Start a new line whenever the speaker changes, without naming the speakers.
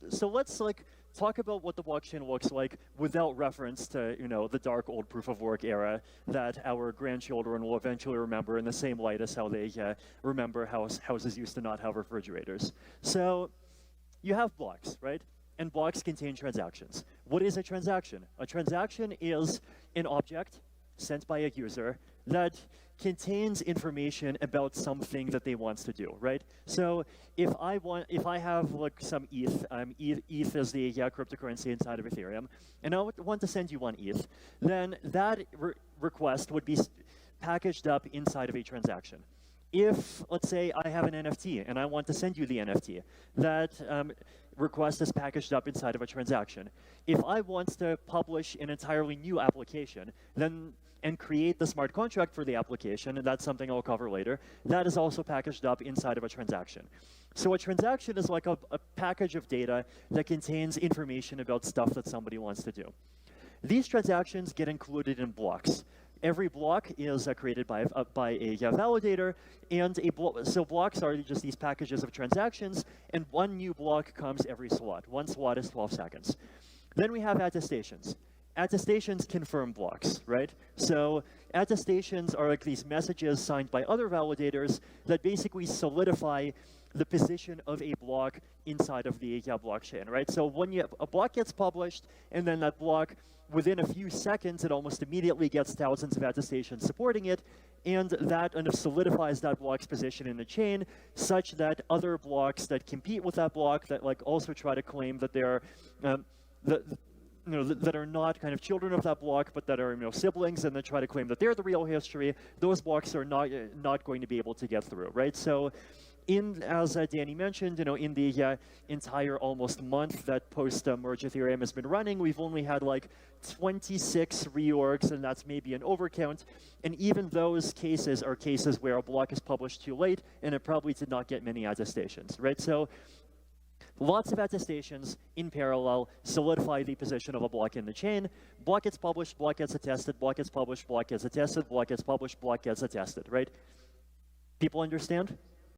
So let's like talk about what the blockchain looks like without reference to, the dark old proof of work era that our grandchildren will eventually remember in the same light as how they remember houses used to not have refrigerators. So you have blocks, right? And blocks contain transactions. What is a transaction? A transaction is an object sent by a user that contains information about something that they want to do, right? So if I have like some ETH, ETH is the cryptocurrency inside of Ethereum, and I want to send you one ETH, then that request would be packaged up inside of a transaction. If, let's say, I have an NFT and I want to send you the NFT, that request is packaged up inside of a transaction. If I want to publish an entirely new application, and create the smart contract for the application, and that's something I'll cover later, that is also packaged up inside of a transaction. So a transaction is like a package of data that contains information about stuff that somebody wants to do. These transactions get included in blocks. Every block is created by a validator, and so blocks are just these packages of transactions, and one new block comes every slot. One slot is 12 seconds. Then we have attestations. Attestations confirm blocks, right? So attestations are like these messages signed by other validators that basically solidify the position of a block inside of the blockchain, right? So when a block gets published, and then that block, within a few seconds, it almost immediately gets thousands of attestations supporting it, and that kind of solidifies that block's position in the chain, such that other blocks that compete with that block, that like also try to claim that they're that are not kind of children of that block, but that are siblings, and then try to claim that they're the real history, those blocks are not going to be able to get through, right? So, as Danny mentioned, in the entire almost month that post-merge Ethereum has been running, we've only had like 26 reorgs, and that's maybe an overcount. And even those cases are cases where a block is published too late, and it probably did not get many attestations, right? So lots of attestations in parallel solidify the position of a block in the chain. Block gets published, block gets attested, block gets published, block gets attested, block gets published, block gets attested, right? People understand?